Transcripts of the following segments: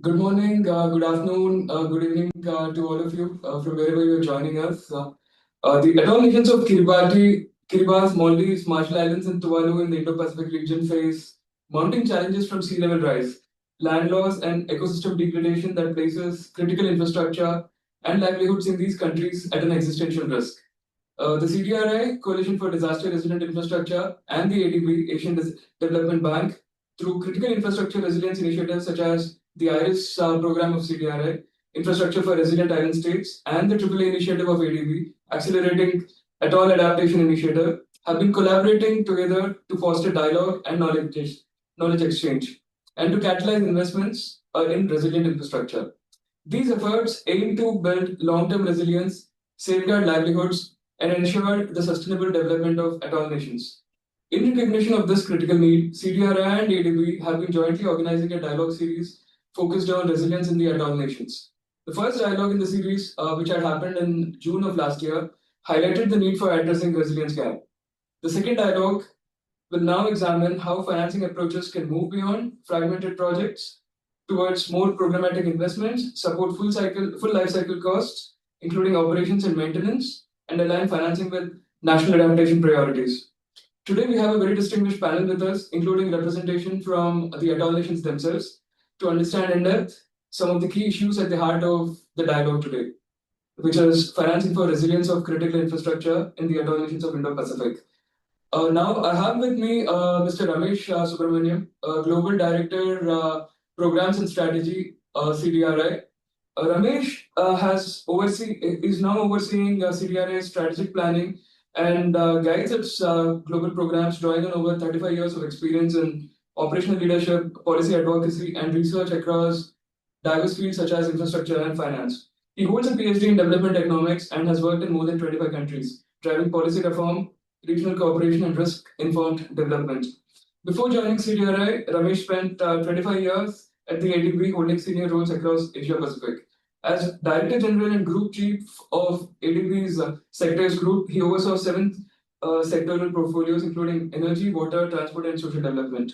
Good morning, good afternoon, good evening to all of you from wherever you're joining us. The Atoll Nations of Kiribati, Maldives, Marshall Islands, and Tuvalu in the Indo-Pacific region face mounting challenges from sea level rise, land loss, and ecosystem degradation that places critical infrastructure and livelihoods in these countries at an existential risk. The CDRI, Coalition for Disaster Resilient Infrastructure, and the ADB, Asian Development Bank, through critical infrastructure resilience initiatives such as the IRIS program of CDRI, Infrastructure for Resilient Island States, and the AAA initiative of ADB, Accelerating Atoll Adaptation Initiative, have been collaborating together to foster dialogue and knowledge exchange, and to catalyze investments in resilient infrastructure. These efforts aim to build long-term resilience, safeguard livelihoods, and ensure the sustainable development of atoll nations. In recognition of this critical need, CDRI and ADB have been jointly organizing a dialogue series focused on resilience in the atoll nations. The first dialogue in the series, which had happened in June of last year, highlighted the need for addressing resilience gap. The second dialogue will now examine how financing approaches can move beyond fragmented projects towards more programmatic investments, support full life cycle costs, including operations and maintenance, and align financing with national adaptation priorities. Today, we have a very distinguished panel with us, including representation from the Atoll Nations themselves, to understand in depth some of the key issues at the heart of the dialogue today, which is financing for resilience of critical infrastructure in the Atoll Nations of Indo-Pacific. Now, I have with me Mr. Ramesh Subramaniam, Global Director, Programs and Strategy, CDRI. Ramesh is now overseeing CDRI's strategic planning and guides its global programs, drawing on over 35 years of experience in operational leadership, policy advocacy, and research across diverse fields such as infrastructure and finance. He holds a PhD in development economics and has worked in more than 25 countries, driving policy reform, regional cooperation, and risk-informed development. Before joining CDRI, Ramesh spent 25 years at the ADB, holding senior roles across Asia Pacific. As Director General and Group Chief of ADB's Sectors Group, he oversaw seven sectoral portfolios, including energy, water, transport, and social development.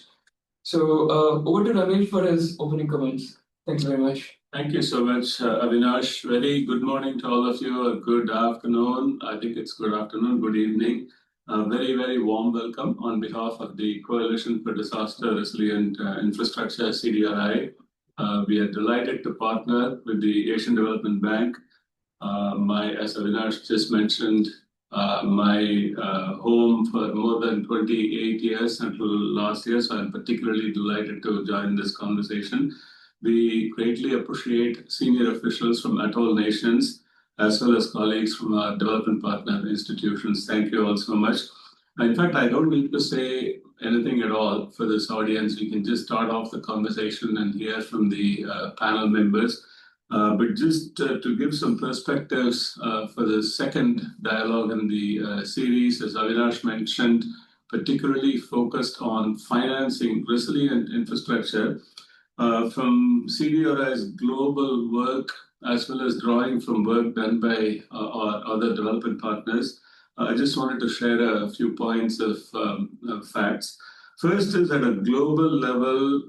So, over to Ramesh for his opening comments. Thanks very much. Thank you so much, Avinash. Very good morning to all of you, or good afternoon. I think it's good afternoon, good evening. Very, very warm welcome on behalf of the Coalition for Disaster Resilient Infrastructure, CDRI. We are delighted to partner with the Asian Development Bank. As Avinash just mentioned, my home for more than 28 years until last year, so I'm particularly delighted to join this conversation. We greatly appreciate senior officials from Atoll Nations, as well as colleagues from our development partner institutions. Thank you all so much. In fact, I don't need to say anything at all for this audience. We can just start off the conversation and hear from the panel members. But just to give some perspectives for the second dialogue in the series, as Avinash mentioned, particularly focused on financing resilient infrastructure from CDRI's global work, as well as drawing from work done by our other development partners. I just wanted to share a few points of facts. First is at a global level,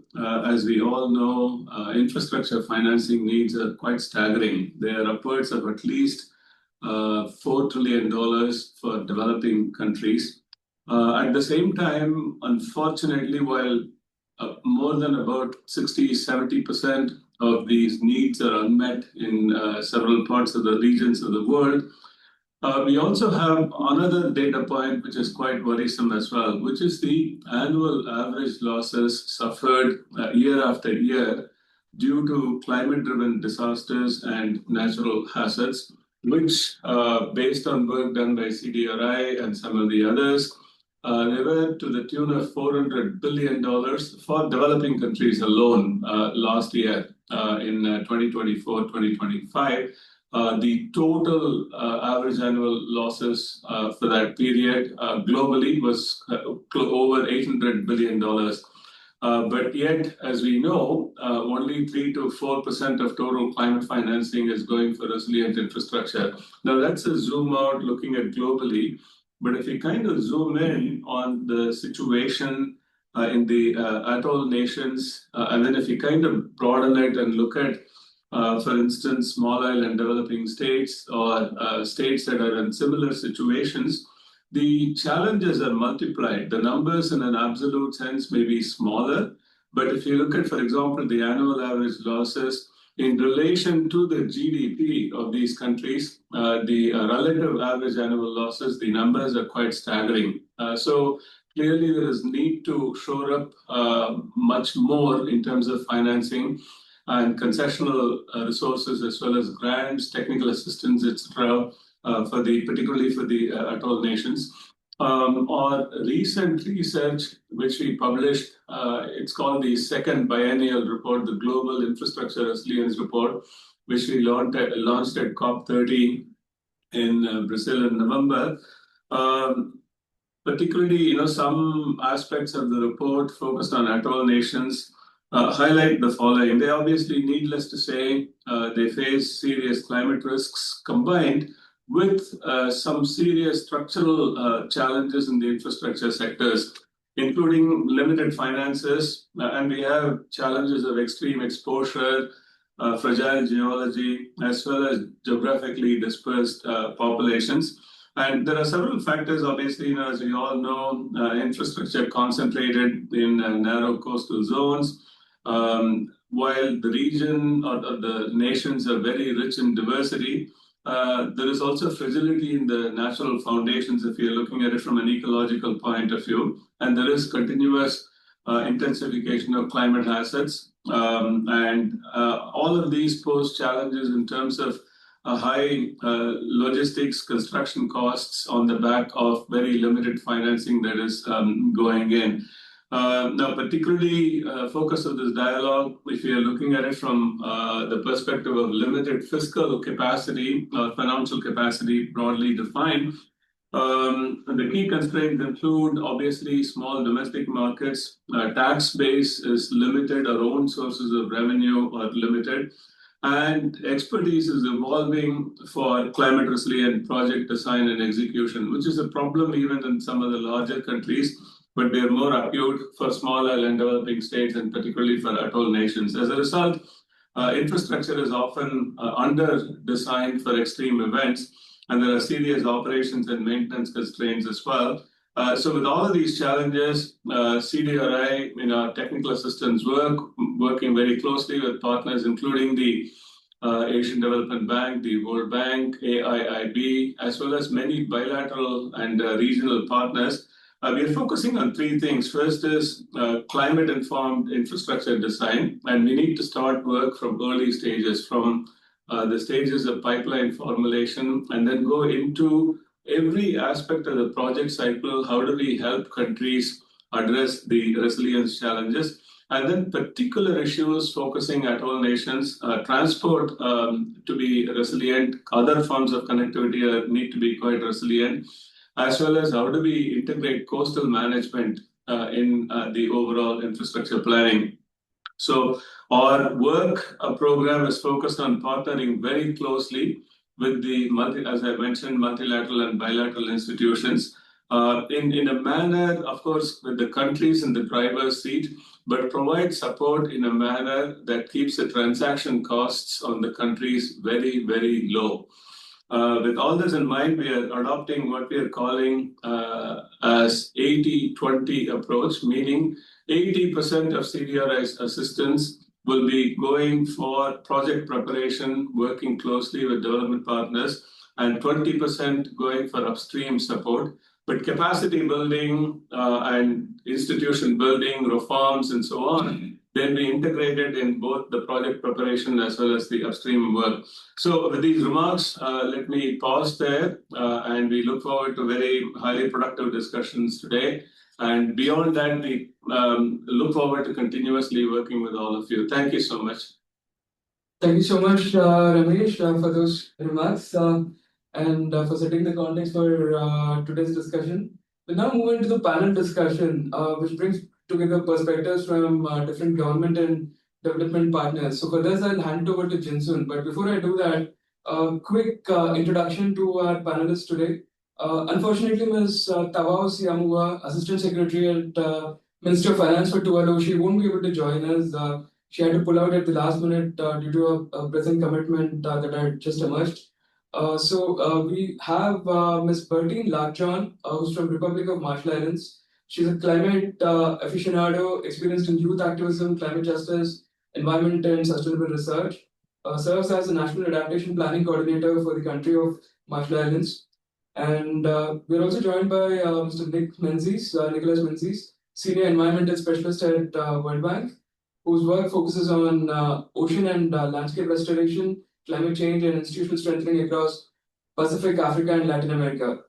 as we all know, infrastructure financing needs are quite staggering. They are upwards of at least $4 trillion for developing countries. At the same time, unfortunately, while more than about 60–70% of these needs are unmet in several parts of the regions of the world, we also have another data point which is quite worrisome as well, which is the annual average losses suffered year after year due to climate-driven disasters and natural hazards, which, based on work done by CDRI and some of the others, they were to the tune of $400 billion for developing countries alone last year in 2024-2025. The total average annual losses for that period globally was over $800 billion. But yet, as we know, only 3–4% of total climate financing is going for resilient infrastructure. Now, that's a zoom out looking at globally. But if we kind of zoom in on the situation in the Atoll Nations. And then if you kind of broaden it and look at, for instance, small island developing states or states that are in similar situations, the challenges are multiplied. The numbers in an absolute sense may be smaller, but if you look at, for example, the annual average losses in relation to the GDP of these countries, the relative average annual losses, the numbers are quite staggering. So clearly there is need to shore up much more in terms of financing and concessional resources as well as grants, technical assistance, etc., particularly for the atoll nations. Our recent research, which we published, it's called the second biennial report, the Global Infrastructure Resilience Report, which we launched at COP30 in Brazil in November. Particularly, some aspects of the report focused on atoll nations highlight the following. They obviously, needless to say, they face serious climate risks combined with some serious structural challenges in the infrastructure sectors, including limited finances, and we have challenges of extreme exposure, fragile geology, as well as geographically dispersed populations. And there are several factors, obviously, as we all know, infrastructure concentrated in narrow coastal zones. While the region or the nations are very rich in diversity, there is also fragility in the natural foundations if you're looking at it from an ecological point of view. And there is continuous intensification of climate hazards. And all of these pose challenges in terms of high logistics, construction costs on the back of very limited financing that is going in. Now, particularly focus of this dialogue, if you are looking at it from the perspective of limited fiscal capacity or financial capacity broadly defined, the key constraints include obviously small domestic markets, tax base is limited, our own sources of revenue are limited, and expertise is evolving for climate resilient project design and execution, which is a problem even in some of the larger countries, but they are more acute for small island developing states and particularly for atoll nations. As a result, infrastructure is often under-designed for extreme events, and there are serious operations and maintenance constraints as well. So with all of these challenges, CDRI, in our technical assistance work, working very closely with partners, including the Asian Development Bank, the World Bank, AIIB, as well as many bilateral and regional partners, we are focusing on three things. First is climate-informed infrastructure design, and we need to start work from early stages, from the stages of pipeline formulation, and then go into every aspect of the project cycle. How do we help countries address the resilience challenges? And then particular issues focusing atoll nations, transport to be resilient, other forms of connectivity need to be quite resilient, as well as how do we integrate coastal management in the overall infrastructure planning. So our work program is focused on partnering very closely with the, as I mentioned, multilateral and bilateral institutions in a manner, of course, with the countries in the driver's seat, but provide support in a manner that keeps the transaction costs on the countries very, very low. With all this in mind, we are adopting what we are calling as 80-20 approach, meaning 80% of CDRI's assistance will be going for project preparation, working closely with development partners, and 20% going for upstream support. But capacity building and institution building, reforms, and so on, they'll be integrated in both the project preparation as well as the upstream work. So with these remarks, let me pause there, and we look forward to very highly productive discussions today. And beyond that, we look forward to continuously working with all of you. Thank you so much. Thank you so much, Ramesh, for those remarks and for setting the context for today's discussion. We'll now move into the panel discussion, which brings together perspectives from different government and development partners. So for this, I'll hand over to Jinsun. But before I do that, a quick introduction to our panelists today. Unfortunately, Ms. Tawao Siamua, Assistant Secretary at Minister of Finance for Tuvalu. She won't be able to join us. She had to pull out at the last minute due to a present commitment that had just emerged. So we have Ms. Bertine Lachon, who's from Republic of Marshall Islands. She's a climate aficionado, experienced in youth activism, climate justice, environment and sustainable research. Serves as the National Adaptation Planning Coordinator for the country of Marshall Islands. And we're also joined by Mr. Nicholas Menzies, Senior Environmental Specialist at World Bank, whose work focuses on ocean and landscape restoration, climate change, and institutional strengthening across Pacific, Africa, and Latin America.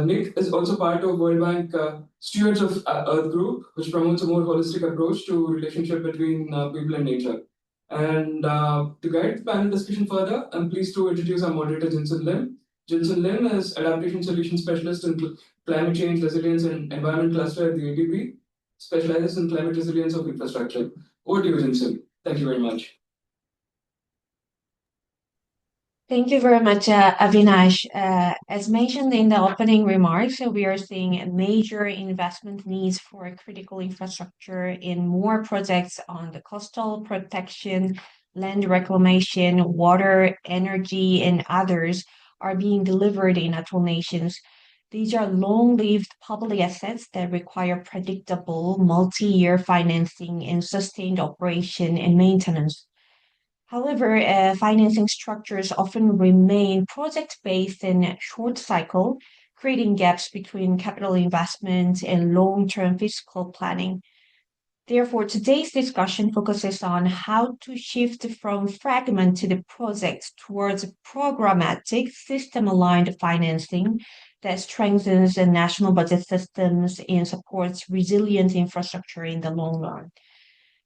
Nick is also part of World Bank Stewards of Earth Group, which promotes a more holistic approach to relationship between people and nature. And to guide the panel discussion further, I'm pleased to introduce our moderator, Jinsun Lim. Jinsun Lim is Adaptation Solution Specialist in Climate Change, Resilience, and Environment Cluster at the ADB, specializes in climate resilience of infrastructure. Over to you, Jinsun. Thank you very much. Thank you very much, Avinash. As mentioned in the opening remarks, we are seeing major investment needs for critical infrastructure in more projects on the coastal protection, land reclamation, water, energy, and others are being delivered in Atoll Nations. These are long-lived public assets that require predictable multi-year financing and sustained operation and maintenance. However, financing structures often remain project-based and short cycle, creating gaps between capital investment and long-term fiscal planning. Therefore, today's discussion focuses on how to shift from fragmented projects towards programmatic, system-aligned financing that strengthens the national budget systems and supports resilient infrastructure in the long run.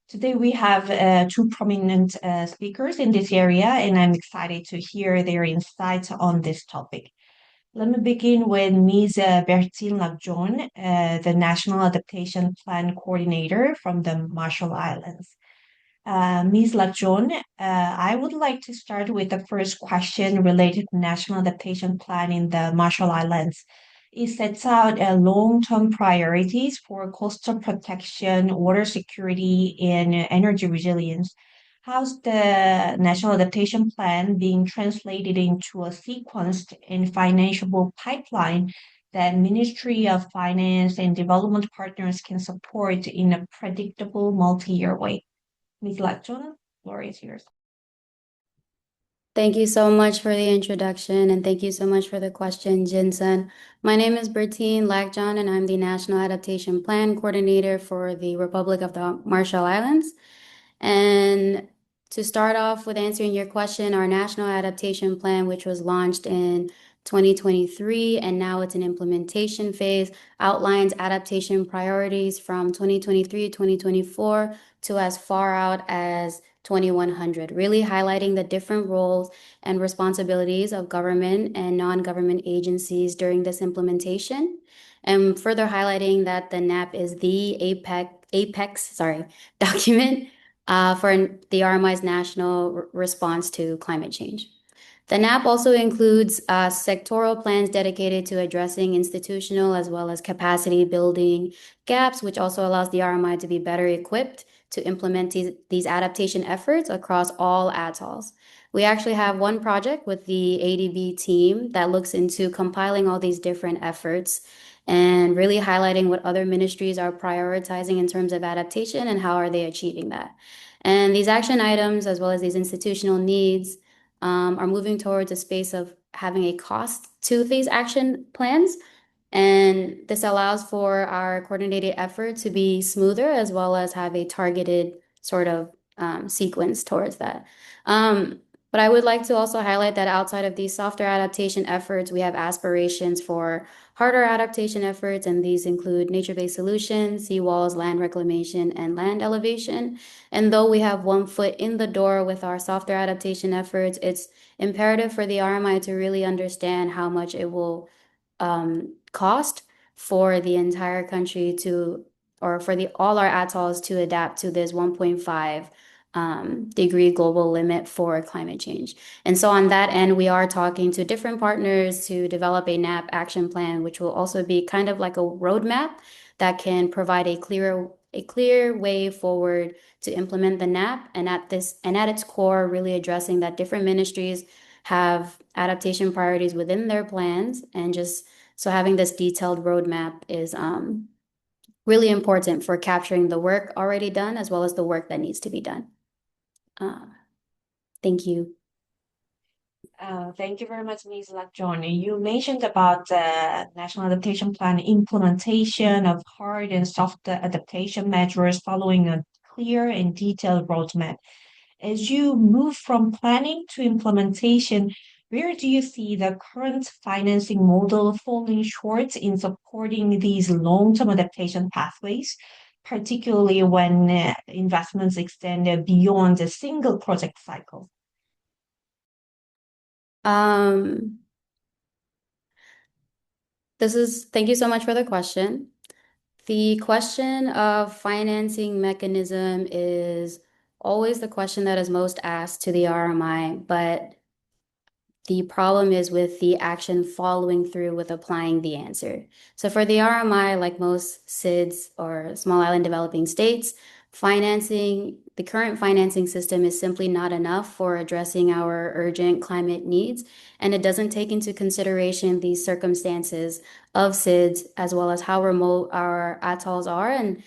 Today, we have two prominent speakers in this area, and I'm excited to hear their insights on this topic. Let me begin with Ms. Bertine Lagjon, the National Adaptation Plan Coordinator from the Marshall Islands. Ms. Lagjon, I would like to start with the first question related to National Adaptation Plan in the Marshall Islands. It sets out long-term priorities for coastal protection, water security, and energy resilience. How's the National Adaptation Plan being translated into a sequenced and financiable pipeline that Ministry of Finance and development partners can support in a predictable multi-year way? Ms. Lachon, floor is yours. Thank you so much for the introduction, and thank you so much for the question, Jinsun. My name is Bertine Lagjon, and I'm the National Adaptation Plan Coordinator for the Republic of the Marshall Islands. And to start off with answering your question, our National Adaptation Plan, which was launched in 2023, and now it's an implementation phase, outlines adaptation priorities from 2023-2024 to as far out as 2100, really highlighting the different roles and responsibilities of government and non-government agencies during this implementation, and further highlighting that the NAP is the apex document for the RMI's national response to climate change. The NAP also includes sectoral plans dedicated to addressing institutional as well as capacity building gaps, which also allows the RMI to be better equipped to implement these adaptation efforts across all atolls. We actually have one project with the ADB team that looks into compiling all these different efforts and really highlighting what other ministries are prioritizing in terms of adaptation and how are they achieving that. And these action items, as well as these institutional needs, are moving towards a space of having a cost to these action plans. And this allows for our coordinated effort to be smoother as well as have a targeted sort of sequence towards that. But I would like to also highlight that outside of these softer adaptation efforts, we have aspirations for harder adaptation efforts, and these include nature-based solutions, seawalls, land reclamation, and land elevation. And though we have one foot in the door with our softer adaptation efforts, it's imperative for the RMI to really understand how much it will cost for the entire country to, or for all our atolls to adapt to this 1.5 degree global limit for climate change. And so on that end, we are talking to different partners to develop a NAP action plan, which will also be kind of like a roadmap that can provide a clearer a clear way forward to implement the NAP, and at its core, really addressing that different ministries have adaptation priorities within their plans, and just so having this detailed roadmap is really important for capturing the work already done as well as the work that needs to be done. Thank you. Thank you very much, Ms. Lakjoni. You mentioned about the National Adaptation Plan implementation of hard and soft adaptation measures following a clear and detailed roadmap. As you move from planning to implementation, where do you see the current financing model falling short in supporting these long-term adaptation pathways, particularly when investments extend beyond a single project cycle? Thank you so much for the question. The question of financing mechanism is always the question that is most asked to the RMI, but the problem is with the action following through with applying the answer. So for the RMI, like most SIDS or small island developing states, the current financing system is simply not enough for addressing our urgent climate needs, and it doesn't take into consideration the circumstances of SIDS as well as how remote our atolls are and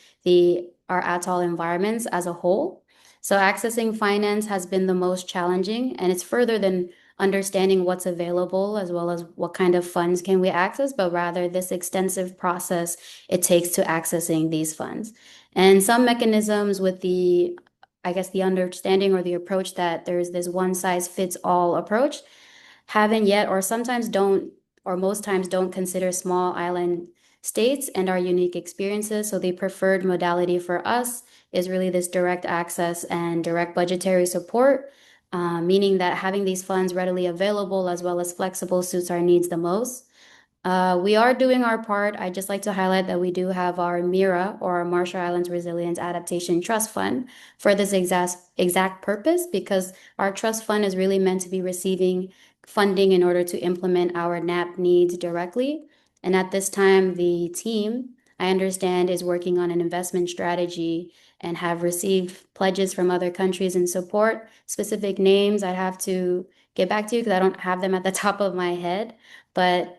our atoll environments as a whole. So accessing finance has been the most challenging, and it's further than understanding what's available as well as what kind of funds can we access, but rather this extensive process it takes to accessing these funds. And some mechanisms with the understanding or the approach that there's this one size fits all approach haven't yet, or sometimes don't, or most times don't consider small island states and our unique experiences. So the preferred modality for us is really this direct access and direct budgetary support, meaning that having these funds readily available as well as flexible suits our needs the most. We are doing our part. I'd just like to highlight that we do have our MIRA, or our Marshall Islands Resilience Adaptation Trust Fund, for this exact purpose, because our trust fund is really meant to be receiving funding in order to implement our NAP needs directly. And at this time, the team, I understand, is working on an investment strategy and have received pledges from other countries in support. Specific names I'd have to get back to you because I don't have them at the top of my head. But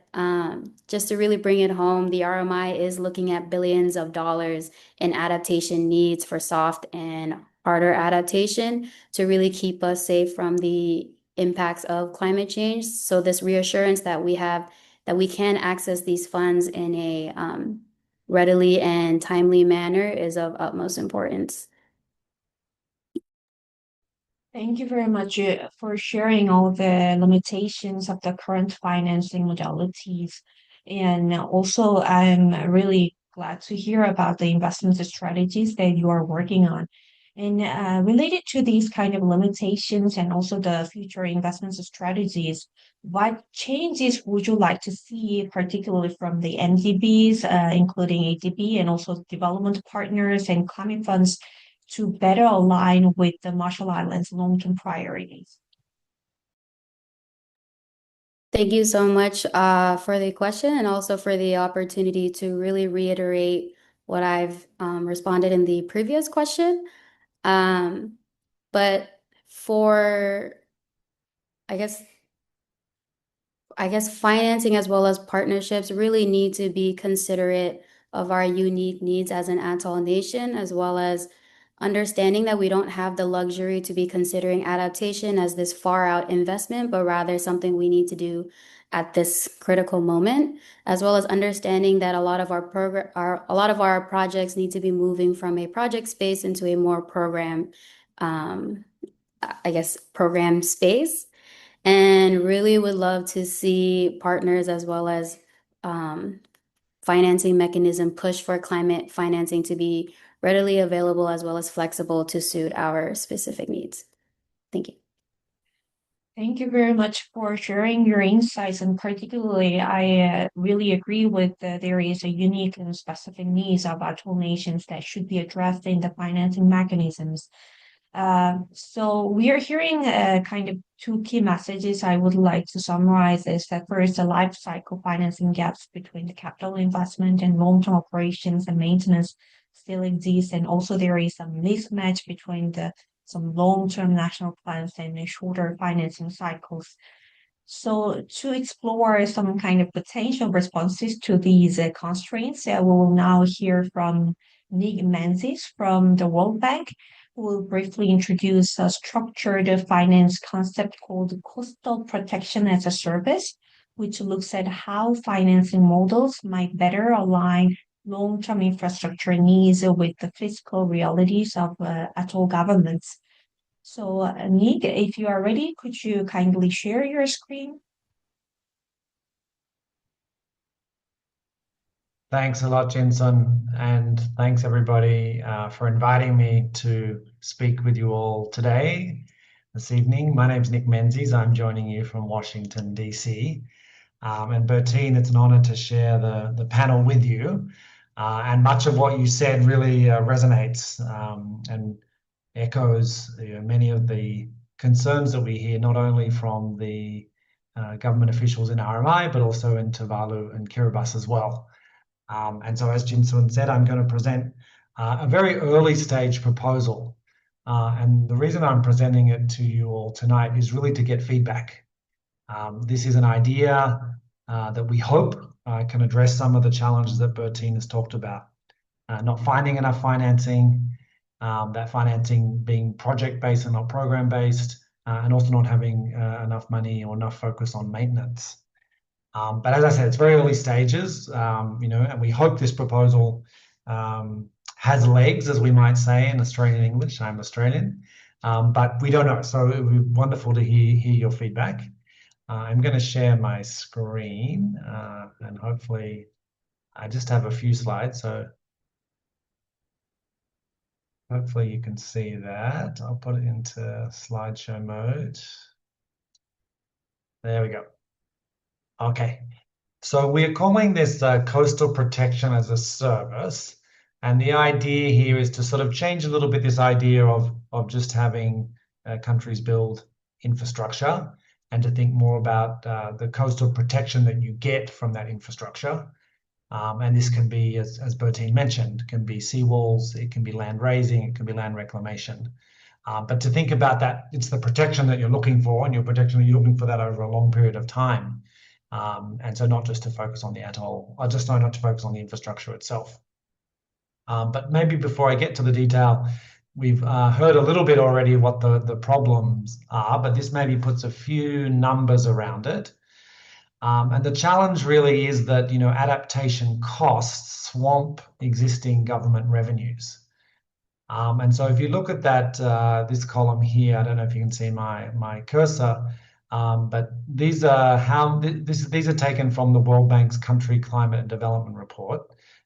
just to really bring it home, the RMI is looking at billions of dollars in adaptation needs for soft and harder adaptation to really keep us safe from the impacts of climate change. So this reassurance that we have that we can access these funds in a readily and timely manner is of utmost importance. Thank you very much for sharing all the limitations of the current financing modalities. And also, I'm really glad to hear about the investment strategies that you are working on. And related to these kind of limitations and also the future investment strategies, what changes would you like to see, particularly from the NDBs, including ADB and also development partners and climate funds, to better align with the Marshall Islands' long-term priorities? Thank you so much for the question and also for the opportunity to really reiterate what I've responded in the previous question. But for, I guess financing as well as partnerships really need to be considerate of our unique needs as an atoll nation, as well as understanding that we don't have the luxury to be considering adaptation as this far out investment, but rather something we need to do at this critical moment, as well as understanding that a lot of our projects need to be moving from a project space into a more program space. And really would love to see partners as well as financing mechanism push for climate financing to be readily available as well as flexible to suit our specific needs. Thank you. Thank you very much for sharing your insights, and particularly, I really agree with there is a unique and specific needs of Atoll Nations that should be addressed in the financing mechanisms. So we are hearing kind of two key messages I would like to summarize is that first, the life cycle financing gaps between the capital investment and long-term operations and maintenance still exists, and also there is some mismatch between some long-term national plans and the shorter financing cycles. So to explore some kind of potential responses to these constraints, we will now hear from Nick Menzies from the World Bank, who will briefly introduce a structured finance concept called coastal protection as a service, which looks at how financing models might better align long-term infrastructure needs with the fiscal realities of atoll governments. So, Nick, if you are ready, could you kindly share your screen? Thanks a lot, Jinsun, and thanks everybody for inviting me to speak with you all today, this evening. My name's Nick Menzies. I'm joining you from Washington, DC. And Bertine, it's an honor to share the panel with you. And much of what you said really resonates and echoes many of the concerns that we hear, not only from the government officials in RMI, but also in Tuvalu and Kiribati as well. And so, as Jinsun said, I'm going to present a very early stage proposal. And the reason I'm presenting it to you all tonight is really to get feedback. This is an idea that we hope can address some of the challenges that Bertine has talked about. Not finding enough financing, that financing being project-based and not program-based, and also not having enough money or enough focus on maintenance. But as I said, it's very early stages, and we hope this proposal has legs, as we might say in Australian English. I'm Australian, but we don't know. So it would be wonderful to hear your feedback. I'm going to share my screen, and hopefully I just have a few slides. So hopefully you can see that. I'll put it into slideshow mode. There we go. Okay, so we're calling this coastal protection as a service. And the idea here is to sort of change a little bit this idea of just having countries build infrastructure and to think more about the coastal protection that you get from that infrastructure. And this can be, as Bertine mentioned, can be seawalls, it can be land raising, it can be land reclamation. But to think about that, it's the protection that you're looking for, and you're looking for that over a long period of time. And so not just to focus on the atoll, or just not to focus on the infrastructure itself. But maybe before I get to the detail, we've heard a little bit already what the problems are, but this maybe puts a few numbers around it. And the challenge really is that, adaptation costs swamp existing government revenues. And so if you look at that, this column here, I don't know if you can see my cursor, but these are these are taken from the World Bank's Country Climate and Development Report.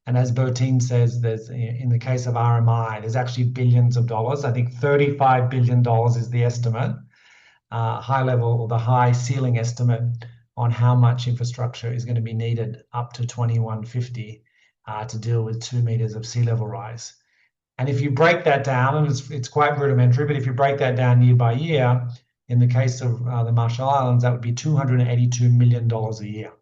And as Bertine says, there's, in the case of RMI, there's actually billions of dollars. I think $35 billion is the estimate, the high ceiling estimate on how much infrastructure is going to be needed up to 2150 to deal with 2 meters of sea level rise. And if you break that down, and it's quite rudimentary, but if you break that down year by year, in the case of the Marshall Islands, that would be $282 million a year.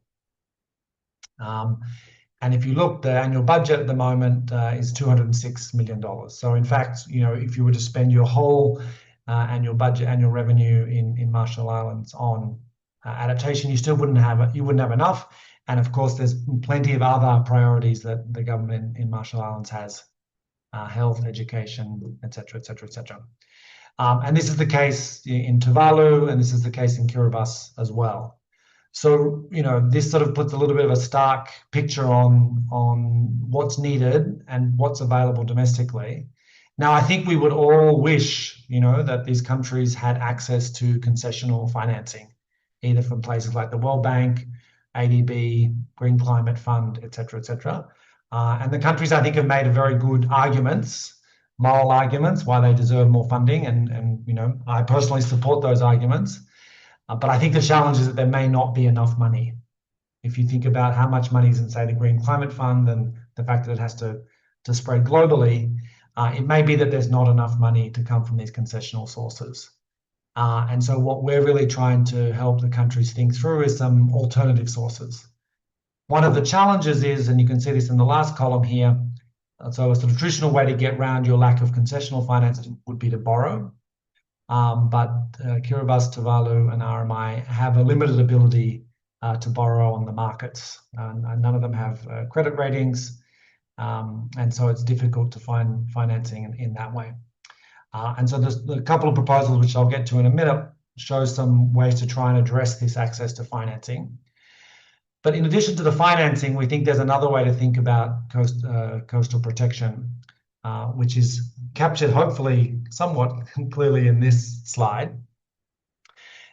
And if you look, the annual budget at the moment is $206 million. So in fact, if you were to spend your whole annual revenue in Marshall Islands on adaptation, you still wouldn't have enough. And of course, there's plenty of other priorities that the government in Marshall Islands has: health, education, et cetera, et cetera, et cetera. And this is the case in Tuvalu, and this is the case in Kiribati as well. So, this sort of puts a little bit of a stark picture on what's needed and what's available domestically. Now, I think we would all wish, that these countries had access to concessional financing, either from places like the World Bank, ADB, Green Climate Fund, et cetera, et cetera. And the countries, I think, have made very good arguments, moral arguments, why they deserve more funding. And I personally support those arguments. But I think the challenge is that there may not be enough money. If you think about how much money is in, say, the Green Climate Fund and the fact that it has to spread globally, it may be that there's not enough money to come from these concessional sources. And so what we're really trying to help the countries think through is some alternative sources. One of the challenges is, and you can see this in the last column here, So a sort of traditional way to get around your lack of concessional financing would be to borrow. But Kiribati, Tuvalu, and RMI have a limited ability to borrow on the markets, and none of them have credit ratings, and so it's difficult to find financing in that way. And so there's a couple of proposals which I'll get to in a minute show some ways to try and address this access to financing. But in addition to the financing, we think there's another way to think about coastal protection, which is captured hopefully somewhat clearly in this slide.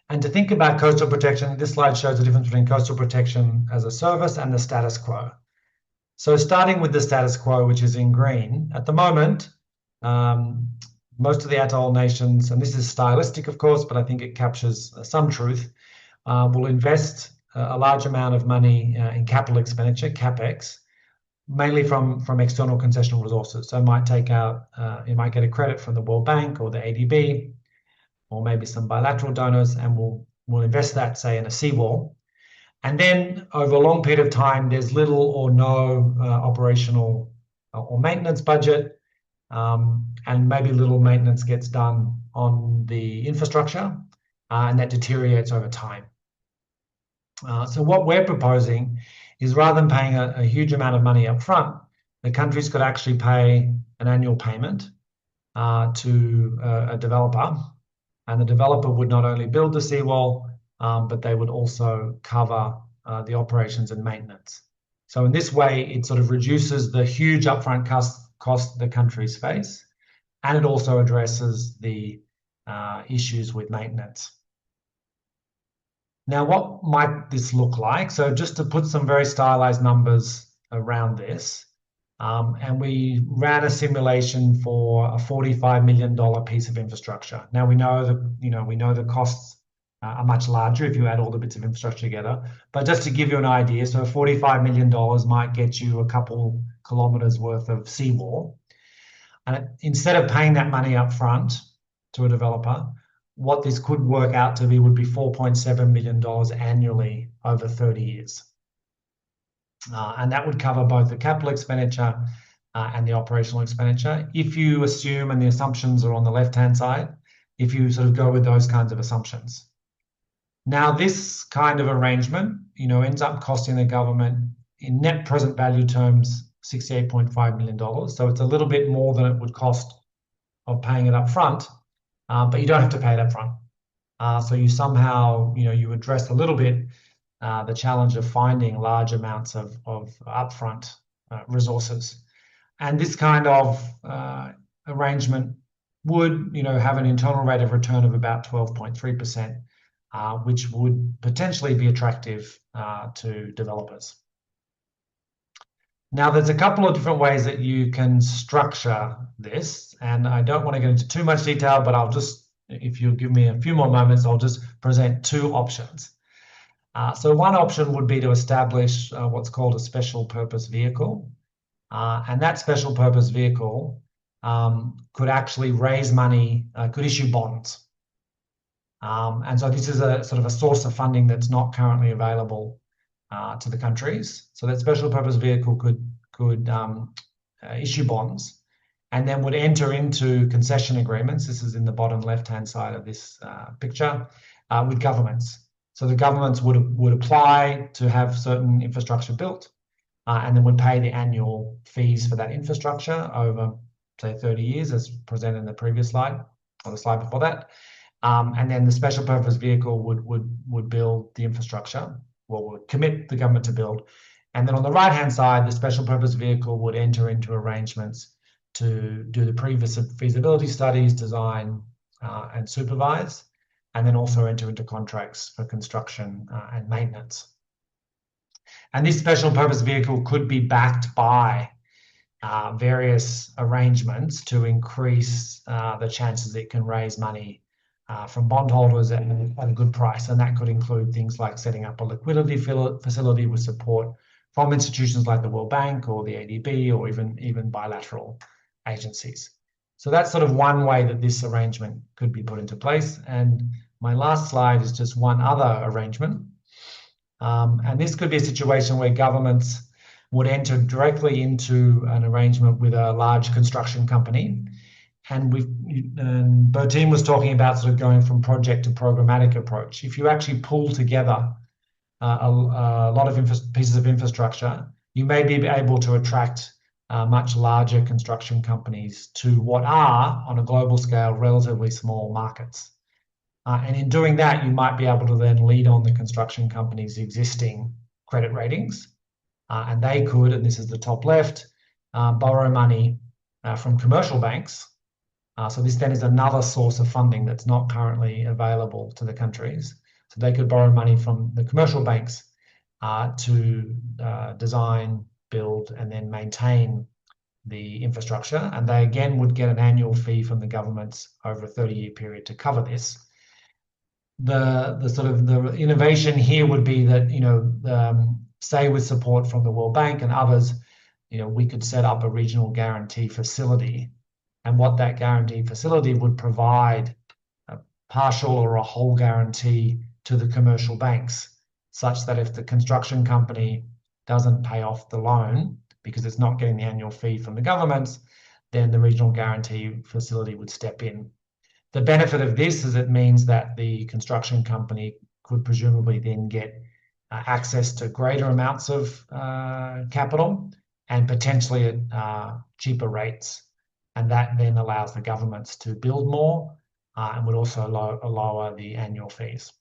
And to think about coastal protection, this slide shows the difference between coastal protection as a service and the status quo. So starting with the status quo, which is in green, at the moment, most of the atoll nations, and this is stylistic, of course, but I think it captures some truth, will invest a large amount of money in capital expenditure, CapEx, mainly from external concessional resources. So it might take out, you might get a credit from the World Bank or the ADB, or maybe some bilateral donors, and we'll invest that, say, in a seawall. And then over a long period of time, there's little or no operational or maintenance budget, and maybe little maintenance gets done on the infrastructure, and that deteriorates over time. So what we're proposing is, rather than paying a huge amount of money up front, the countries could actually pay an annual payment to a developer, and the developer would not only build the seawall, but they would also cover the operations and maintenance. So in this way, it sort of reduces the huge upfront cost the countries face, and it also addresses the issues with maintenance. Now, what might this look like? So just to put some very stylized numbers around this, and we ran a simulation for a $45 million piece of infrastructure. Now we know that the costs are much larger if you add all the bits of infrastructure together. But just to give you an idea, so $45 million might get you a couple kilometers worth of seawall. And instead of paying that money up front to a developer, what this could work out to be would be $4.7 million annually over 30 years. And that would cover both the capital expenditure and the operational expenditure. If you assume, and the assumptions are on the left-hand side, if you sort of go with those kinds of assumptions. Now, this kind of arrangement, ends up costing the government, in net present value terms, $68.5 million. So it's a little bit more than it would cost of paying it up front, but you don't have to pay it up front. So you somehow, you address a little bit the challenge of finding large amounts of upfront resources. And this kind of arrangement would, have an internal rate of return of about 12.3%, which would potentially be attractive to developers. Now, there's a couple of different ways that you can structure this, and I don't want to get into too much detail, but I'll just, if you'll give me a few more moments, I'll just present two options. So one option would be to establish what's called a special purpose vehicle, and that special purpose vehicle could actually raise money, could issue bonds. And so this is a sort of a source of funding that's not currently available to the countries. So that special purpose vehicle could issue bonds, and then would enter into concession agreements. This is in the bottom left-hand side of this picture, with governments. So the governments would apply to have certain infrastructure built, and then would pay the annual fees for that infrastructure over, say, 30 years, as presented in the previous slide, or the slide before that. And then the special purpose vehicle would build the infrastructure, would commit the government to build. And then on the right-hand side, the special purpose vehicle would enter into arrangements to do the previous feasibility studies, design, and supervise, and then also enter into contracts for construction and maintenance. And this special purpose vehicle could be backed by various arrangements to increase the chances it can raise money from bondholders at a good price. And that could include things like setting up a liquidity facility with support from institutions like the World Bank or the ADB, or even bilateral agencies. So that's sort of one way that this arrangement could be put into place. And my last slide is just one other arrangement. And this could be a situation where governments would enter directly into an arrangement with a large construction company. And Bertine was talking about sort of going from project to programmatic approach. If you actually pull together a lot of pieces of infrastructure, you may be able to attract much larger construction companies to what are, on a global scale, relatively small markets. And in doing that, you might be able to then lead on the construction company's existing credit ratings. And they could, and this is the top left, borrow money from commercial banks. So this then is another source of funding that's not currently available to the countries. So they could borrow money from the commercial banks to design, build, and then maintain the infrastructure. And they again would get an annual fee from the governments over a 30-year period to cover this. The sort of the innovation here would be that, say with support from the World Bank and others, we could set up a regional guarantee facility. And what that guarantee facility would provide a partial or a whole guarantee to the commercial banks, such that if the construction company doesn't pay off the loan because it's not getting the annual fee from the governments, then the regional guarantee facility would step in. The benefit of this is it means that the construction company could presumably then get access to greater amounts of capital and potentially at cheaper rates. And that then allows the governments to build more and would also lower the annual fees.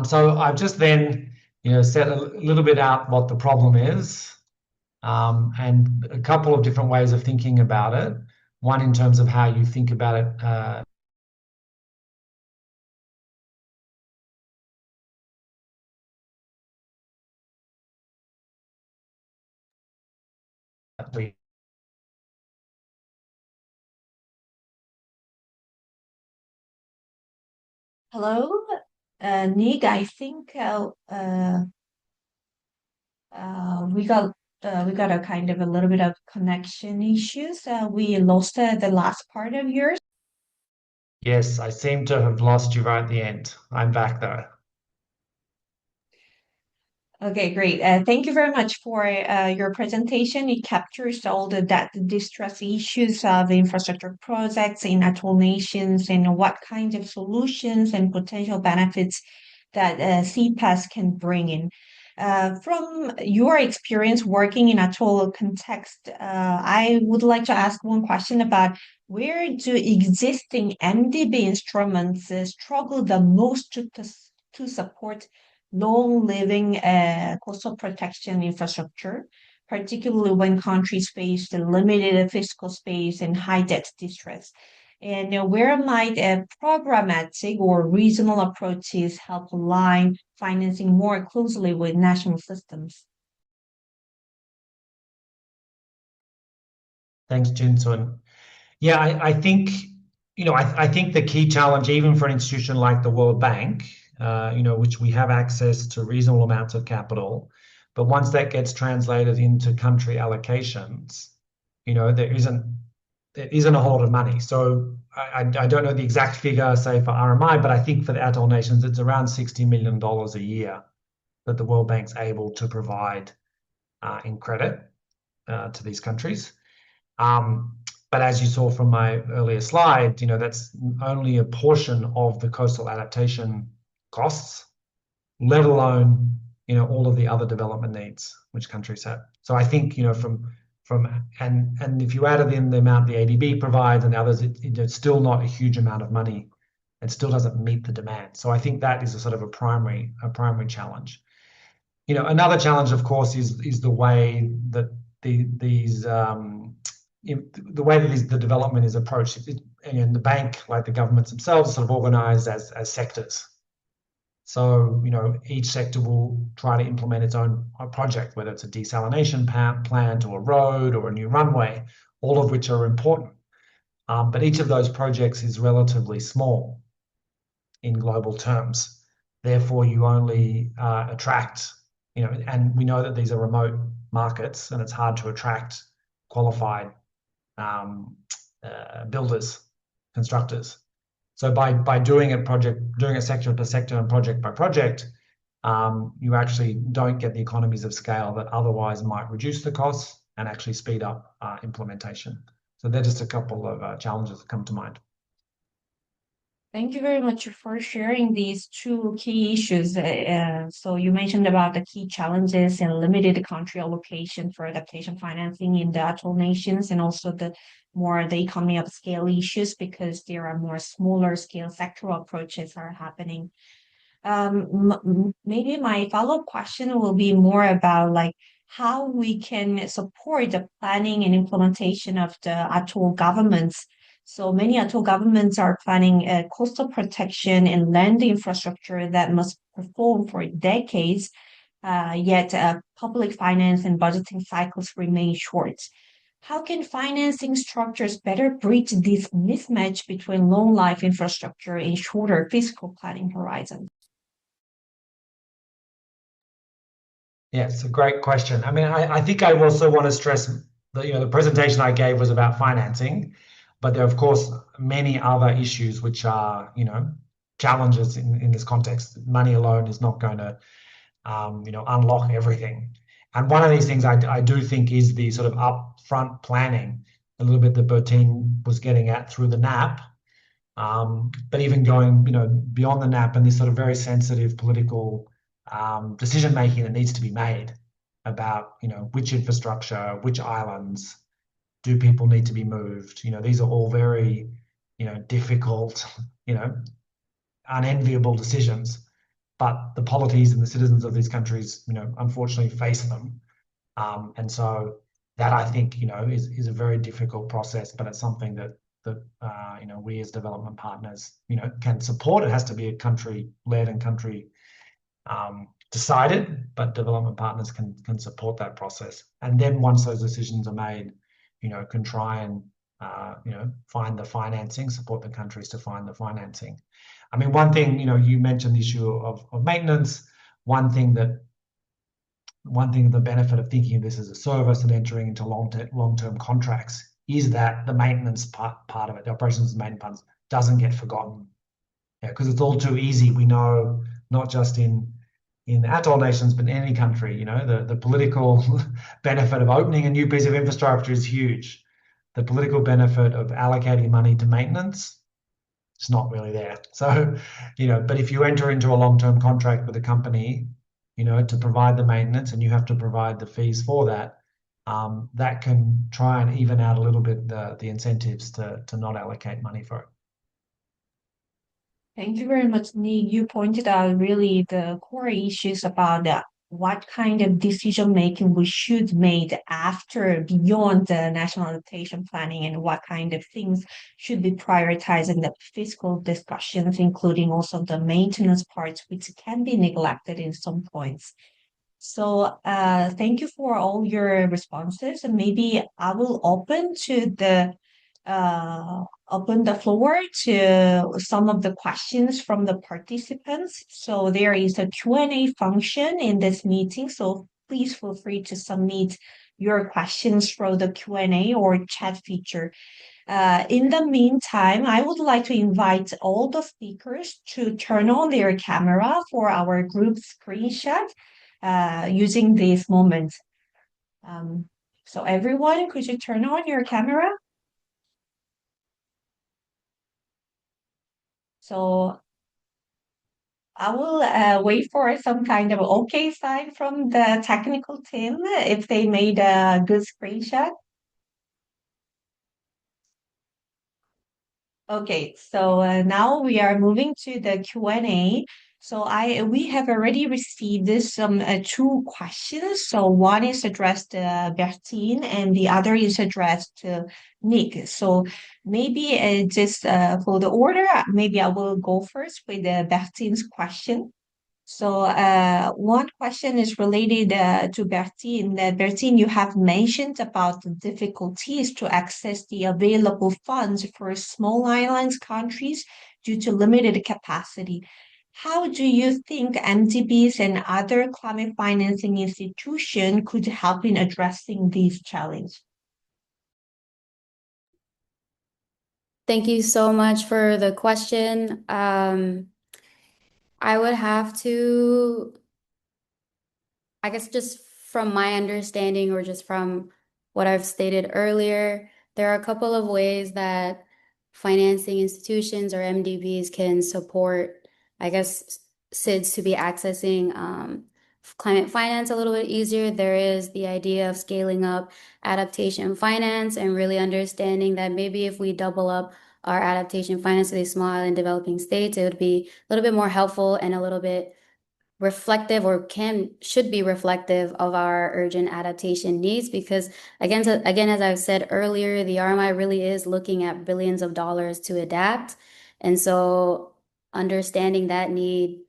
So I've just then set a little bit out what the problem is and a couple of different ways of thinking about it. One in terms of how you think about it Hello, Nick. I think we got a kind of a little bit of connection issues. We lost the last part of yours. Yes, I seem to have lost you right at the end. I'm back though. Okay, great. Thank you very much for your presentation. It captures all the distress issues of infrastructure projects in Atoll Nations and what kind of solutions and potential benefits that CPAS can bring in. From your experience working in Atoll context, I would like to ask one question about where do existing MDB instruments struggle the most to support long-living coastal protection infrastructure, particularly when countries face the limited fiscal space and high debt distress. And where might programmatic or regional approaches help align financing more closely with national systems? Thanks, Jinsun. Yeah, I think I think the key challenge, even for an institution like the World Bank, which we have access to reasonable amounts of capital, but once that gets translated into country allocations, there isn't a whole lot of money. So I don't know the exact figure, say for RMI, but I think for the Atoll Nations, it's around $60 million a year that the World Bank's able to provide in credit to these countries. But as you saw from my earlier slide, that's only a portion of the coastal adaptation costs, let alone, all of the other development needs which countries have. So I think, and if you added in the amount the ADB provides and others, it's still not a huge amount of money. It still doesn't meet the demand. So I think that is a sort of a primary challenge. Another challenge, of course, is the way that the way that the development is approached. And the bank, like the governments themselves, are sort of organized as sectors. So, each sector will try to implement its own project, whether it's a desalination plant or a road or a new runway, all of which are important. But each of those projects is relatively small in global terms. Therefore, you only attract, and we know that these are remote markets and it's hard to attract qualified builders, constructors. So by doing it sector by sector and project by project, you actually don't get the economies of scale that otherwise might reduce the costs and actually speed up implementation. So they're just a couple of challenges that come to mind. Thank you very much for sharing these two key issues. So you mentioned about the key challenges and limited country allocation for adaptation financing in the Atoll Nations, and also the economy of scale issues, because there are more smaller scale sectoral approaches are happening. Maybe my follow-up question will be more about like how we can support the planning and implementation of the atoll governments. So many atoll governments are planning a coastal protection and land infrastructure that must perform for decades, yet public finance and budgeting cycles remain short. How can financing structures better bridge this mismatch between long life infrastructure and shorter fiscal planning horizons? Yeah, it's a great question. I mean, I think I also want to stress that, the presentation I gave was about financing, but there are, of course, many other issues which are, challenges in this context. Money alone is not going to, unlock everything. And one of these things I do think is the sort of upfront planning, a little bit that Bertine was getting at through the NAP. But even going, beyond the NAP and this sort of very sensitive political decision making that needs to be made about, which infrastructure, which islands, do people need to be moved? These are all very, difficult, unenviable decisions. But the polities and the citizens of these countries, unfortunately face them. And so that, I think, is a very difficult process, but it's something that we as development partners, can support. It has to be a country-led and country decided, but development partners can support that process. And then once those decisions are made, can try and find the financing, support the countries to find the financing. I mean, one thing, you mentioned the issue of maintenance. One thing, the benefit of thinking of this as a service and entering into long-term contracts is that the maintenance part of it, the operations and maintenance parts, doesn't get forgotten. Because it's all too easy. We know, not just in Atoll Nations, but in any country, the political benefit of opening a new piece of infrastructure is huge. The political benefit of allocating money to maintenance, it's not really there. So, but if you enter into a long-term contract with a company, to provide the maintenance, and you have to provide the fees for that, that can try and even out a little bit the incentives to not allocate money for it. Thank you very much, Nick. You pointed out really the core issues about what kind of decision making we should make after beyond the national adaptation planning, and what kind of things should be prioritized in the fiscal discussions, including also the maintenance parts, which can be neglected in some points. So thank you for all your responses, and maybe I will open the floor to some of the questions from the participants. So there is a Q&A function in this meeting, so please feel free to submit your questions through the Q&A or chat feature. In the meantime, I would like to invite all the speakers to turn on their camera for our group screenshot using this moment. So everyone, could you turn on your camera? So I will wait for some kind of okay sign from the technical team if they made a good screenshot. Okay, so now we are moving to the Q&A. So we have already received some two questions. So one is addressed to Bertine and the other is addressed to Nick. So maybe just for the order, maybe I will go first with Bertine's question. So one question is related to Bertine. Bertine, you have mentioned about the difficulties to access the available funds for small islands countries due to limited capacity. How do you think MDBs and other climate financing institutions could help in addressing these challenges? Thank you so much for the question. I would have to I guess just from my understanding or just from what I've stated earlier, there are a couple of ways that financing institutions or MDBs can support, I guess, SIDS to be accessing climate finance a little bit easier. There is the idea of scaling up adaptation finance and really understanding that maybe if we double up our adaptation finance to these small island developing states, it would be a little bit more helpful and a little bit reflective or should be reflective of our urgent adaptation needs, because again, as I've said earlier, the RMI really is looking at billions of dollars to adapt. And so understanding that need,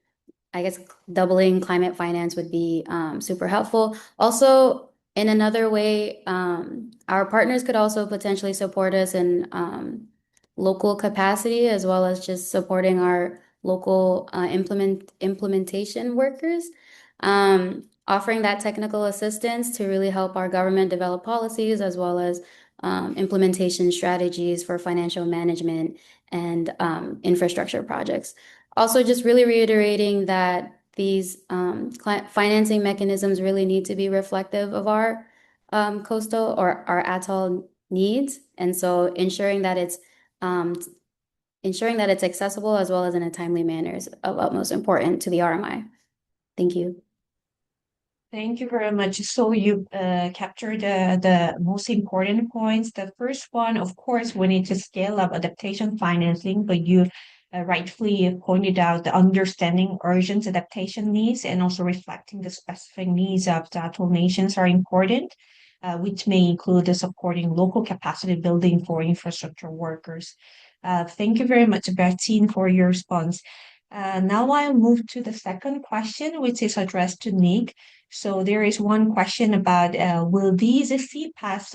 I guess doubling climate finance would be super helpful. Also, in another way, our partners could also potentially support us in local capacity, as well as just supporting our local implementation workers, offering that technical assistance to really help our government develop policies, as well as implementation strategies for financial management and infrastructure projects. Also, just really reiterating that these financing mechanisms really need to be reflective of our coastal or our atoll needs. And so ensuring that it's accessible as well as in a timely manner is of utmost importance to the RMI. Thank you. Thank you very much. So you captured the most important points. The first one, of course, we need to scale up adaptation financing, but you rightfully pointed out the understanding urgent adaptation needs and also reflecting the specific needs of the Atoll Nations are important, which may include the supporting local capacity building for infrastructure workers. Thank you very much, Bertine, for your response. Now I'll move to the second question, which is addressed to Nick. So there is one question about will these CPAS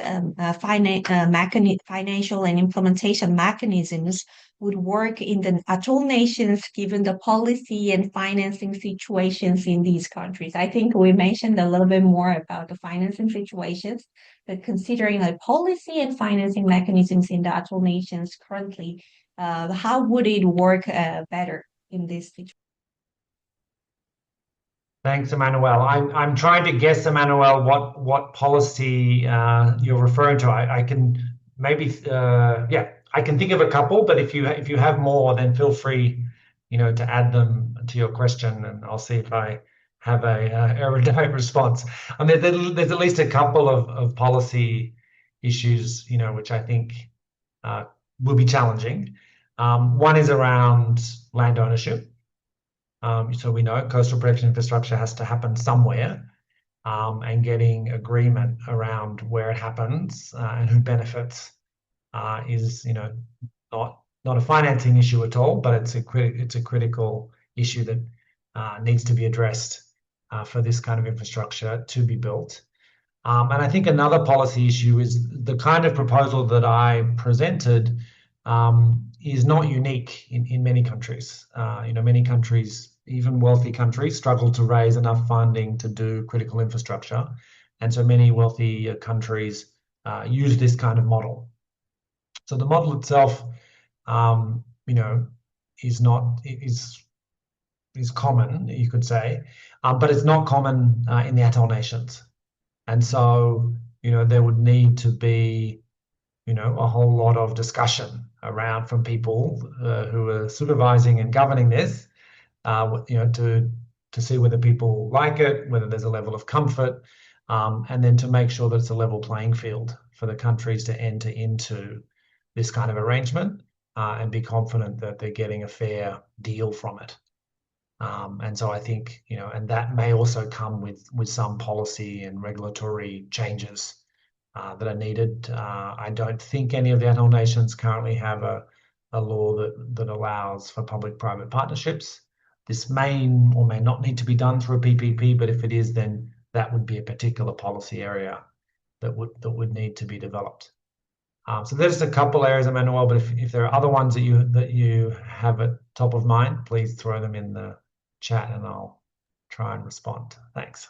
financial and implementation mechanisms would work in the Atoll Nations given the policy and financing situations in these countries? I think we mentioned a little bit more about the financing situations, but considering the policy and financing mechanisms in the Atoll Nations currently, how would it work better in this situation? Thanks, Emmanuel. I'm trying to guess, Emmanuel, what policy you're referring to. I can maybe I can think of a couple, but if you have more, then feel free, to add them to your question, and I'll see if I have a erudite response. I mean, there's at least a couple of policy issues, which I think will be challenging. One is around land ownership. So we know coastal protection infrastructure has to happen somewhere, and getting agreement around where it happens and who benefits is, not a financing issue at all, but it's a critical issue that needs to be addressed for this kind of infrastructure to be built. And I think another policy issue is the kind of proposal that I presented is not unique in many countries. Many countries, even wealthy countries, struggle to raise enough funding to do critical infrastructure. And so many wealthy countries use this kind of model. So the model itself, is common, you could say, but it's not common in the Atoll Nations. And so, there would need to be a whole lot of discussion around from people who are supervising and governing this, to see whether people like it, whether there's a level of comfort, and then to make sure that it's a level playing field for the countries to enter into this kind of arrangement and be confident that they're getting a fair deal from it. And so I think, and that may also come with some policy and regulatory changes that are needed. I don't think any of the Atoll Nations currently have a law that allows for public-private partnerships. This may or may not need to be done through a PPP, but if it is, then that would be a particular policy area that would need to be developed. So there's a couple areas, Emmanuel, but if there are other ones that you have at top of mind, please throw them in the chat and I'll try and respond. Thanks.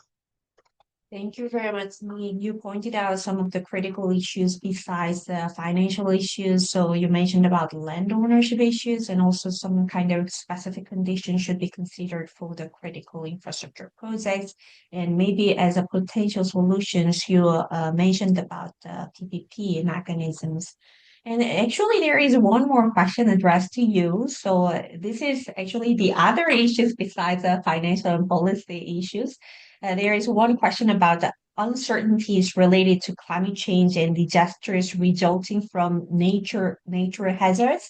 Thank you very much, Neil. You pointed out some of the critical issues besides the financial issues. So you mentioned about land ownership issues and also some kind of specific conditions should be considered for the critical infrastructure projects. And maybe as a potential solutions, you mentioned about the PPP mechanisms. And actually, there is one more question addressed to you. So this is actually the other issues besides the financial and policy issues. There is one question about the uncertainties related to climate change and disasters resulting from nature hazards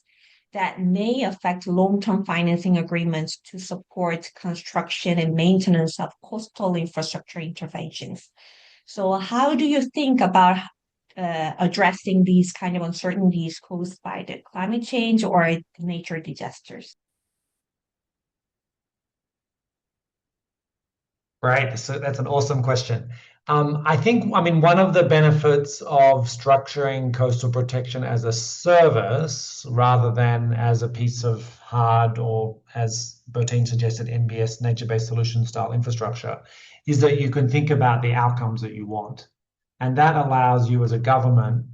that may affect long-term financing agreements to support construction and maintenance of coastal infrastructure interventions. So, how do you think about addressing these kind of uncertainties caused by the climate change or nature disasters? Right. So that's an awesome question. I think, I mean, one of the benefits of structuring coastal protection as a service rather than as a piece of hard or, as Bertine suggested, NBS, nature-based solution style infrastructure, is that you can think about the outcomes that you want. And that allows you as a government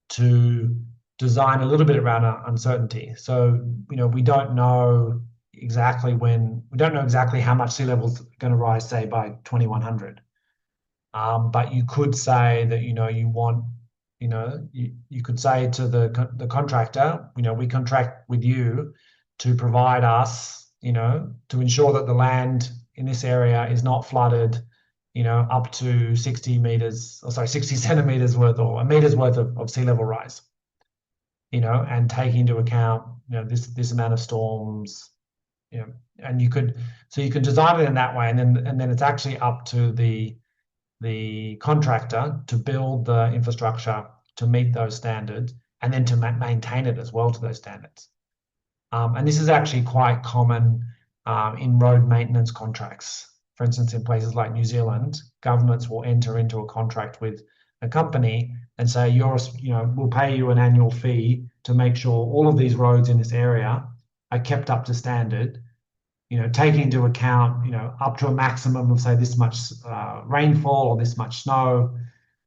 to design a little bit around uncertainty. So, we don't know exactly how much sea level is going to rise, say, by 2100. But you could say that, you could say to the contractor, we contract with you to provide us, to ensure that the land in this area is not flooded, up to 60 centimeters worth or a meter's worth of sea level rise, and taking into account, this amount of storms, and you can design it in that way, and then it's actually up to the contractor to build the infrastructure to meet those standards and then to maintain it as well to those standards. And this is actually quite common in road maintenance contracts. For instance, in places like New Zealand, governments will enter into a contract with a company and say, we'll pay you an annual fee to make sure all of these roads in this area are kept up to standard, taking into account, up to a maximum of, say, this much rainfall or this much snow,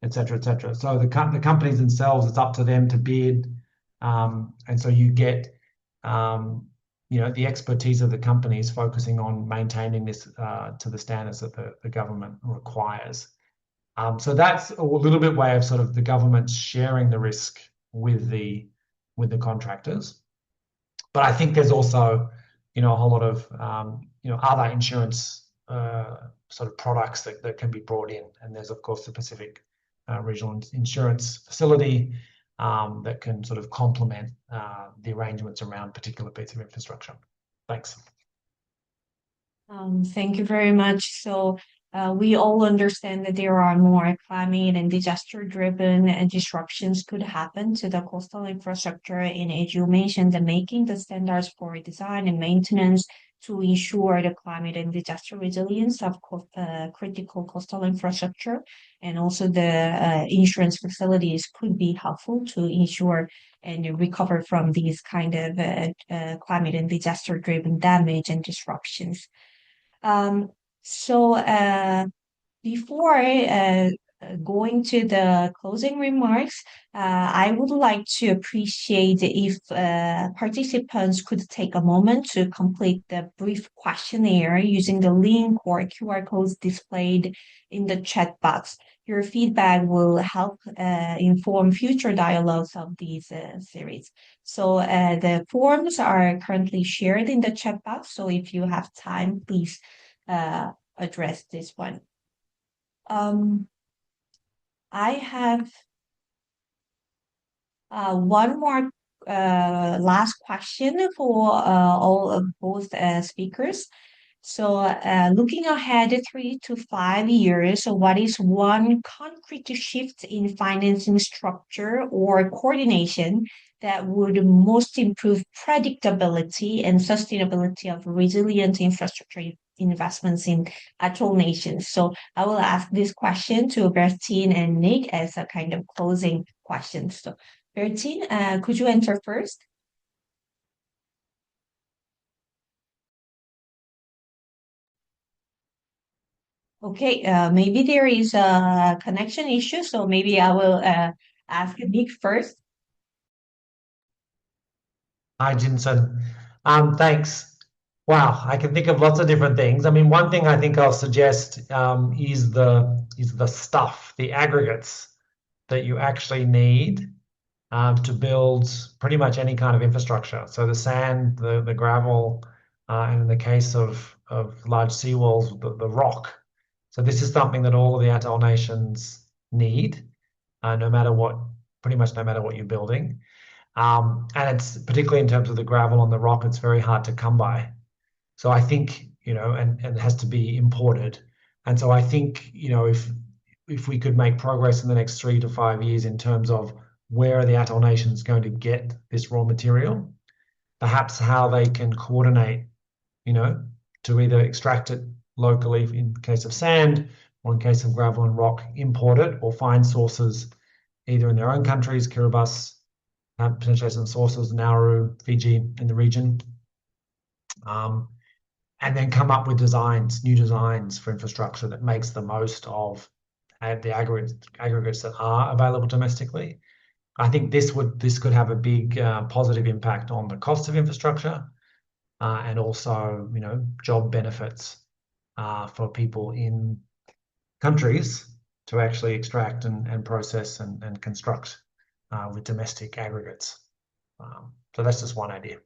et cetera, et cetera. So the companies themselves, it's up to them to bid. And so you get, the expertise of the companies focusing on maintaining this to the standards that the government requires. So that's a little bit way of sort of the government sharing the risk with the contractors. But I think there's also, a whole lot of, other insurance sort of products that can be brought in. And there's, of course, the Pacific Regional Insurance Facility that can sort of complement the arrangements around particular bits of infrastructure. Thanks. Thank you very much. So we all understand that there are more climate and disaster-driven disruptions could happen to the coastal infrastructure. And as you mentioned, making the standards for design and maintenance to ensure the climate and disaster resilience of critical coastal infrastructure, and also the insurance facilities could be helpful to ensure and recover from these kind of climate and disaster-driven damage and disruptions. So before going to the closing remarks, I would like to appreciate if participants could take a moment to complete the brief questionnaire using the link or QR codes displayed in the chat box. Your feedback will help inform future dialogues of these series. So the forms are currently shared in the chat box. So if you have time, please address this one. I have one more last question for all of both speakers. So looking ahead 3 to 5 years, so what is one concrete shift in financing structure or coordination that would most improve predictability and sustainability of resilient infrastructure investments in Atoll Nations? So I will ask this question to Bertine and Nick as a kind of closing question. So Bertine, could you enter first? Okay, maybe there is a connection issue, so maybe I will ask Nick first. Hi, Jinsun. Thanks. Wow, I can think of lots of different things. I mean, one thing I think I'll suggest is the stuff, the aggregates that you actually need to build pretty much any kind of infrastructure. So the sand, the gravel, and in the case of large seawalls, the rock. So this is something that all of the atoll nations need, no matter what, pretty much no matter what you're building. And it's particularly in terms of the gravel and the rock, it's very hard to come by. So I think, and it has to be imported. And so I think, if we could make progress in the next 3 to 5 years in terms of where are the atoll nations going to get this raw material, perhaps how they can coordinate, to either extract it locally in case of sand, or in case of gravel and rock, import it or find sources either in their own countries, Kiribati, potentially some sources, Nauru, Fiji, in the region, and then come up with new designs for infrastructure that makes the most of the aggregates that are available domestically. I think this could have a big positive impact on the cost of infrastructure, and also, job benefits for people in countries to actually extract and process and construct with domestic aggregates. So that's just one idea.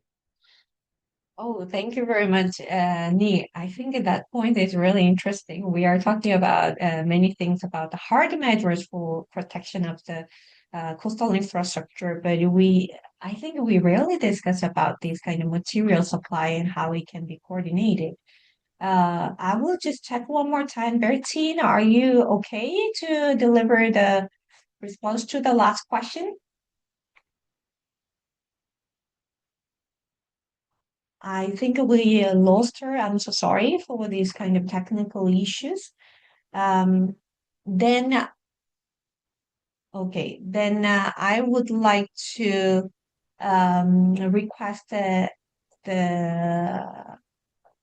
Oh, thank you very much, Nick. I think that point is really interesting. We are talking about many things about the hard measures for protection of the coastal infrastructure, but I think we rarely discuss about this kind of material supply and how it can be coordinated. I will just check one more time. Bertine, are you okay to deliver the response to the last question? I think we lost her. I'm so sorry for these kind of technical issues. Um, then, I would like to request the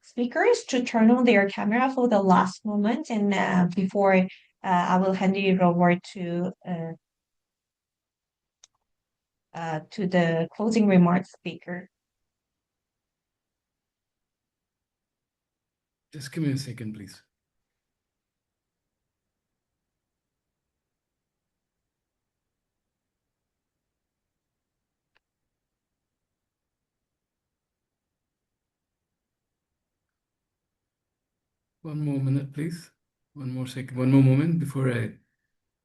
speakers to turn on their camera for the last moment, and before I will hand it over to the closing remarks speaker. Just give me a second, please. One more minute, please. One more second, one more moment before I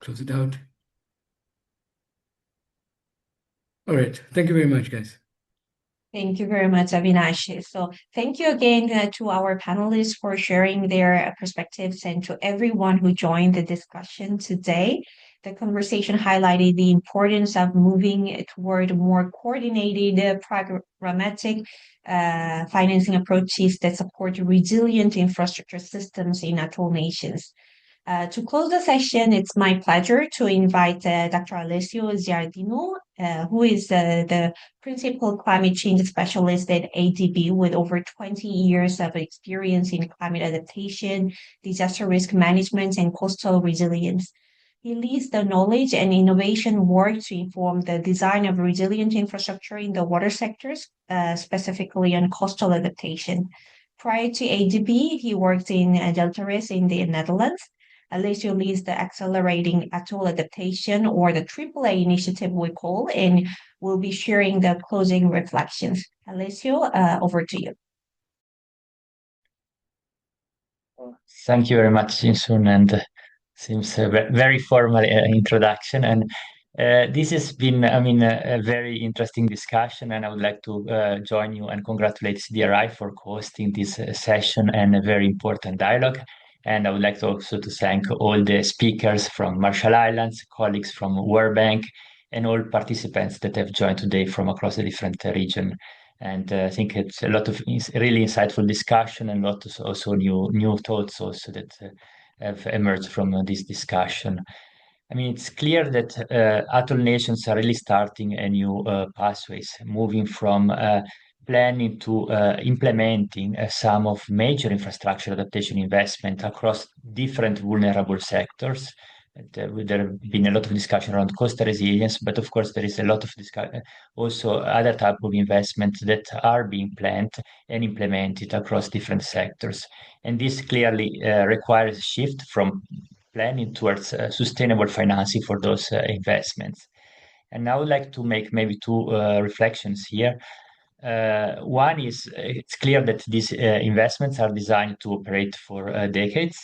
close it out. All right. Thank you very much, guys. Thank you very much, Avinash. So thank you again to our panelists for sharing their perspectives, and to everyone who joined the discussion today. The conversation highlighted the importance of moving toward more coordinated, programmatic financing approaches that support resilient infrastructure systems in atoll nations. To close the session, it's my pleasure to invite Dr. Alessio Giardino, who is the Principal Climate Change Specialist at ADB with over 20 years of experience in climate adaptation, disaster risk management, and coastal resilience. He leads the knowledge and innovation work to inform the design of resilient infrastructure in the water sectors, specifically on coastal adaptation. Prior to ADB, he worked in Deltares in the Netherlands. Alessio leads the Accelerating Atoll Adaptation, or the AAA initiative we call, and will be sharing the closing reflections. Alessio, over to you. Thank you very much, Jinsun, and seems a very formal introduction. And this has been, a very interesting discussion, and I would like to join you and congratulate DRI for hosting this session and a very important dialogue. And I would like to also to thank all the speakers from Marshall Islands, colleagues from World Bank, and all participants that have joined today from across the different region. And I think it's a lot of really insightful discussion, and a lot of also new thoughts also that have emerged from this discussion. I mean, it's clear that atoll nations are really starting a new pathways, moving from planning to implementing some of major infrastructure adaptation investment across different vulnerable sectors. There have been a lot of discussion around coastal resilience, but of course there is a lot of discussion also other type of investments that are being planned and implemented across different sectors. And this clearly requires a shift from planning towards sustainable financing for those investments. And I would like to make maybe two reflections here. One is it's clear that these investments are designed to operate for decades.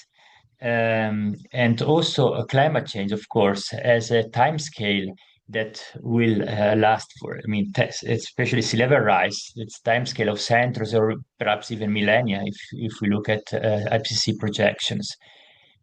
And also climate change, of course, as a time scale that will last for, I mean, especially sea level rise, it's time scale of centuries or perhaps even millennia if we look at IPCC projections.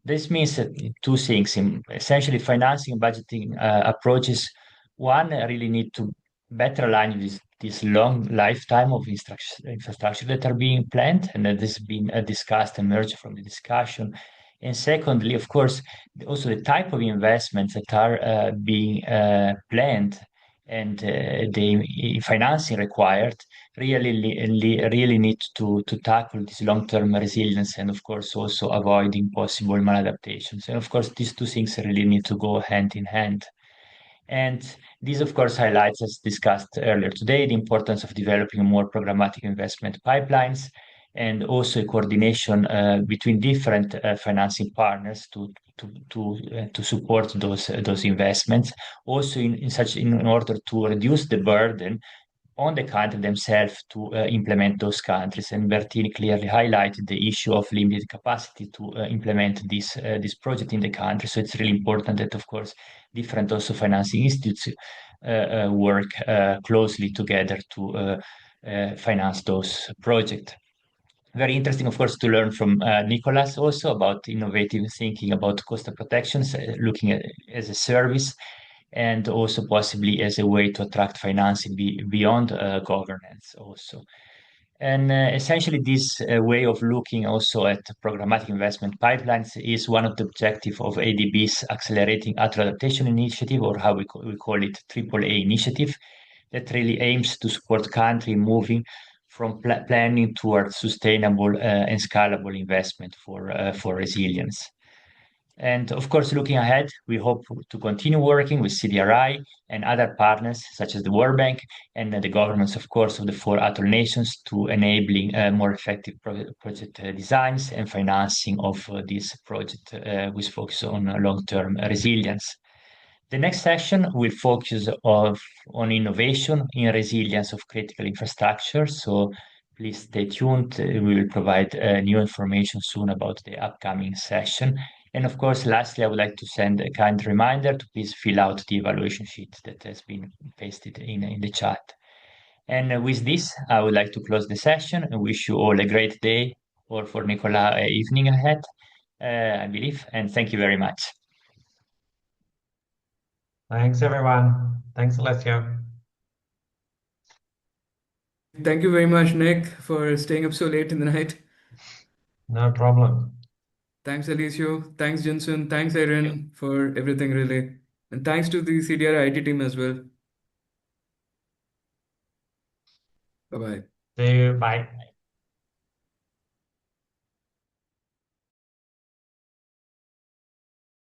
This means that two things, essentially financing and budgeting approaches. One, really need to better align with this long lifetime of infrastructure that are being planned, and that has been discussed, emerged from the discussion. And secondly, of course, also the type of investments that are being planned and the financing required really need to tackle this long-term resilience and of course also avoiding possible maladaptations. And of course, these two things really need to go hand in hand. And this, of course, highlights, as discussed earlier today, the importance of developing more programmatic investment pipelines and also a coordination between different financing partners to support those investments. Also, in order to reduce the burden on the country themselves to implement those countries. And Bertini clearly highlighted the issue of limited capacity to implement this project in the country. So it's really important that, of course, different also financing institutes work closely together to finance those projects. Very interesting, of course, to learn from Nicolas also about innovative thinking about coastal protections, looking at as a service and also possibly as a way to attract financing beyond governance also. And essentially, this way of looking also at programmatic investment pipelines is one of the objectives of ADB's Accelerating Atoll Adaptation Initiative, or how we call it AAA initiative, that really aims to support country moving from planning towards sustainable and scalable investment for resilience. And of course, looking ahead, we hope to continue working with CDRI and other partners, such as the World Bank and the governments, of course, of the 4 Atoll Nations to enabling more effective project designs and financing of this project with focus on long-term resilience. The next session will focus on innovation in resilience of critical infrastructure. So please stay tuned. We will provide new information soon about the upcoming session. And of course, lastly, I would like to send a kind reminder to please fill out the evaluation sheet that has been pasted in the chat. And with this, I would like to close the session and wish you all a great day, or for Nicola, evening ahead, I believe. And thank you very much. Thanks, everyone. Thanks, Alessio. Thank you very much, Nick, for staying up so late in the night. No problem. Thanks, Alicio. Thanks, Jensen. Thanks, Erin, for everything, really. And thanks to the CDRI IT team as well. Bye-bye. See you. Bye.